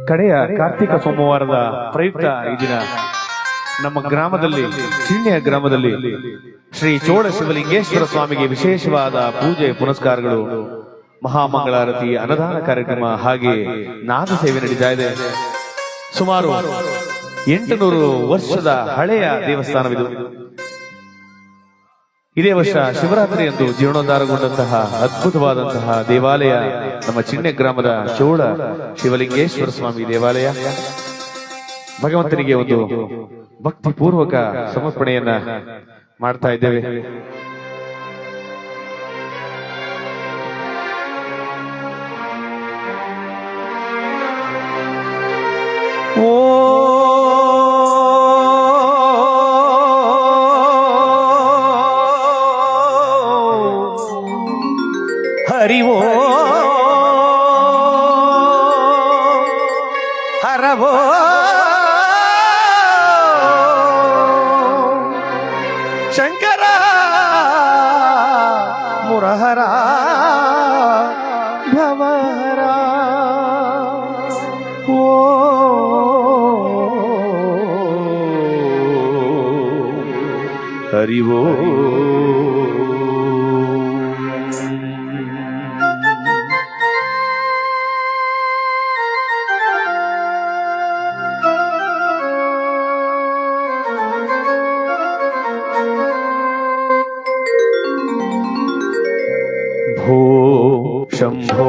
ಕಡೆಯ ಕಾರ್ತಿಕ ಸೋಮವಾರದ ಪ್ರಯುಕ್ತ ಈ ದಿನ ನಮ್ಮ ಗ್ರಾಮದಲ್ಲಿ ಚಿಣ್ಯ ಗ್ರಾಮದಲ್ಲಿ ಶ್ರೀ ಚೋಳ ಶಿವಲಿಂಗೇಶ್ವರ ಸ್ವಾಮಿಗೆ ವಿಶೇಷವಾದ ಪೂಜೆ ಪುನಸ್ಕಾರಗಳು, ಮಹಾಮಂಗಳಾರತಿ, ಅನ್ನದಾನ ಕಾರ್ಯಕ್ರಮ ಹಾಗೆ ನಾದ ಸೇವೆ ನಡೀತಾ ಇದೆ. ಸುಮಾರು 800 ವರ್ಷದ ಹಳೆಯ ದೇವಸ್ಥಾನವಿದು. ಇದೇ ವರ್ಷ ಶಿವರಾತ್ರಿ ಎಂದು ಜೀರ್ಣೋದ್ಧಾರಗೊಂಡಂತಹ ಅದ್ಭುತವಾದಂತಹ ದೇವಾಲಯ ನಮ್ಮ ಚಿಣ್ಯ ಗ್ರಾಮದ ಚೋಳ ಶಿವಲಿಂಗೇಶ್ವರ ಸ್ವಾಮಿ ದೇವಾಲಯ. ಭಗವಂತನಿಗೆ ಒಂದು ಭಕ್ತಿಪೂರ್ವಕ ಸಮರ್ಪಣೆಯನ್ನ ಮಾಡ್ತಾ ಇದ್ದೇವೆ. ಹರಿ ಓ ಹರವೋ ಶಂಕರ ಮುರಹರ ಭವರ ಓ ಹರಿ ಓ भो शंभो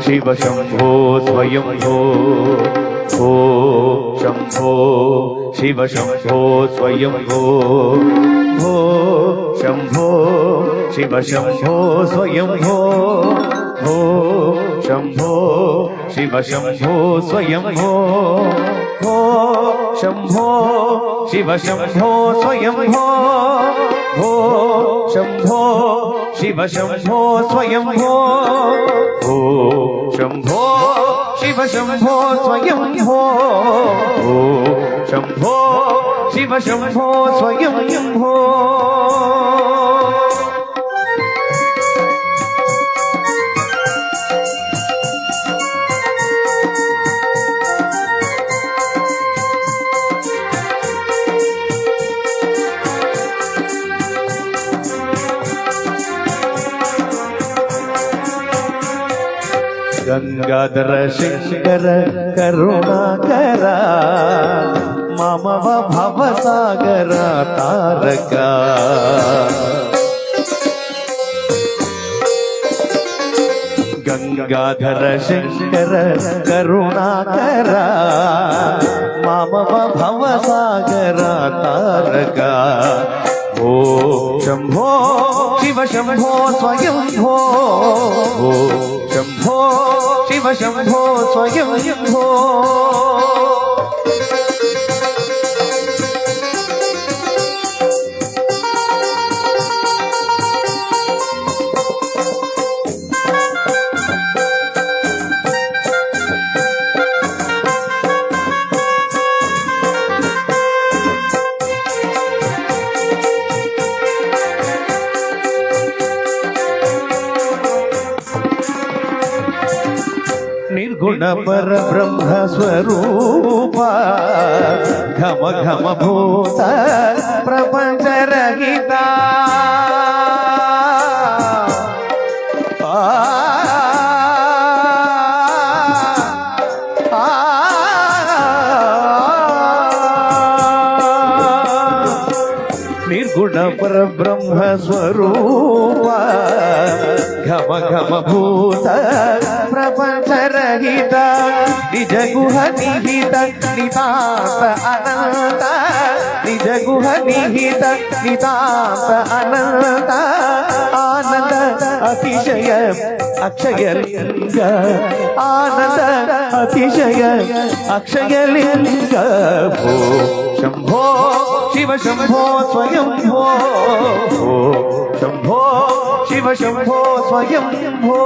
शिव शंभो स्वयं भो शंभो शिव शंभो स्वयं भो शंभो शिव शंभो स्वयं भो शंभो शिव शंभो स्वयं भो शंभो शिव शंभो स्वयं भो शंभो शिव शंभो स्वयं भो शंभो शिव शंभो स्वयं भो शंभो शिव शंभो स्वयं भो गंगाधर शंकर करुणाकर ममव भवसागर तारक गंगाधर शंकर करुणाकर ममव भवसागर तारक ओ शंभो शिव शंभो स्वयं भो शंभो शिव शंभो स्वयं भो निर्गुण पर ब्रह्म स्वरूप घम घम भूत प्रपंच रहिता निर्गुण पर ब्रह्म स्वरूप घम घम भूत प्रपंच रहित निज गुह निहित नितांत अनंत निज गुह निहित नितांत अनंत आनंद अतिशय अक्षय लिंग आनंद अतिशय अक्षय लिंग भो शंभो शिव शंभो स्वयं भो शंभो शिव शंभो स्वयं भो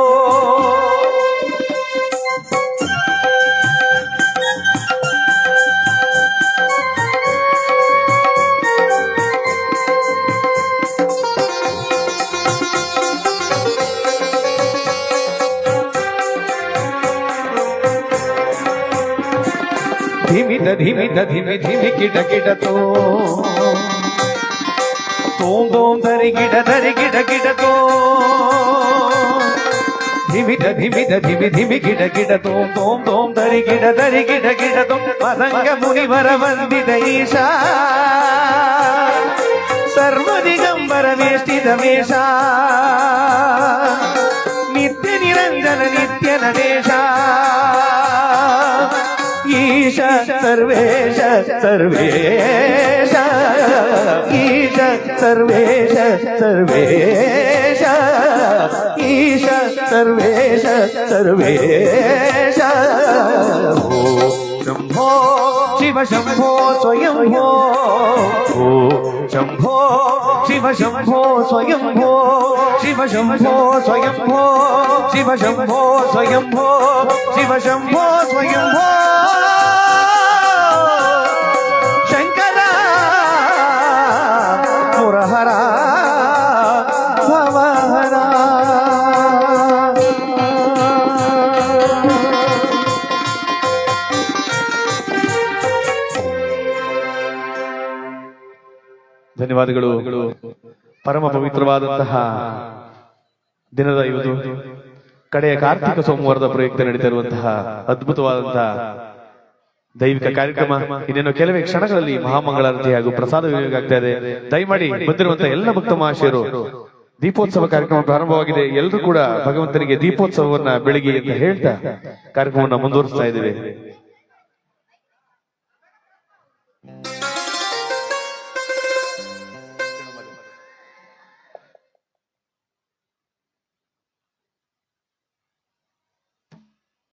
ಧಿಮಿತ ಧಿಮಿತ ಧಿಮಿ ಧಿಮಿ ಕಿಟ ಕಿಟತೋ ತೋಂ ತೋಂ ಧರಿ ಗಿಡ ಕಿಟತೋ ಧಿಮಿತ ಧಿಮಿತ ಧಿಮಿ ಧಿಮಿ ಗಿಡ ತೋಂ ತೋಂ ತೋಂ ಧರಿ ಗಿಡ ಕಿಟತೋ ಮದಂಗ ಮುನಿವರ ವಂದಿತ ಈಶಾ ಸರ್ವದಿಗಂಬರ ವೇಷ್ಟಿತ ವೇಷ ನಿತ್ಯ ನಿರಂಜನ ನಿತ್ಯ ನಟೇಶ ಈಶ ಸರ್ವೇಶ ಸರ್ವೇಶ ಈಶ ಸರ್ವೇಶ ಸರ್ವೇಶ ಈಶ ಸರ್ವೇಶ ಸರ್ವೇಶ ಶಂಭೋ ಶಿವ ಶಂಭೋ ಸ್ವಯಂಭೋ ಶಂಭೋ ಶಿವ ಶಂಭೋ ಸ್ವಯಂಭೋ ಶಿವ ಶಂಭೋ ಸ್ವಯಂಭೋ ಶಿವ ಶಂಭೋ ಸ್ವಯಂಭೋ ಶಿವ ಶಂಭೋ ಸ್ವಯಂಭೋ ಶಂಕರ ಮುರಹರ ಭವಹರ ಧನ್ಯವಾದಗಳು. ಪರಮ ಪವಿತ್ರವಾದಂತಹ ದಿನದ ಇವತ್ತು ಕಡೆಯ ಕಾರ್ತಿಕ ಸೋಮವಾರದ ಪ್ರಯುಕ್ತ ನಡೀತಿರುವಂತಹ ಅದ್ಭುತವಾದಂತಹ ದೈವಿಕ ಕಾರ್ಯಕ್ರಮ ಇನ್ನೇನು ಕೆಲವೇ ಕ್ಷಣಗಳಲ್ಲಿ ಮಹಾಮಂಗಳಾರತಿ ಹಾಗೂ ಪ್ರಸಾದ ವಿನಿಯೋಗ ಆಗ್ತಾ ಇದೆ. ದಯಮಾಡಿ ಬಂದಿರುವಂತಹ ಎಲ್ಲ ಭಕ್ತ ಮಹಾಶಯರು ದೀಪೋತ್ಸವ ಕಾರ್ಯಕ್ರಮ ಪ್ರಾರಂಭವಾಗಿದೆ. ಎಲ್ಲರೂ ಕೂಡ ಭಗವಂತನಿಗೆ ದೀಪೋತ್ಸವವನ್ನ ಬೆಳಗಿ ಅಂತ ಹೇಳ್ತಾ ಕಾರ್ಯಕ್ರಮವನ್ನು ಮುಂದುವರಿಸ್ತಾ ಇದ್ದೇವೆ.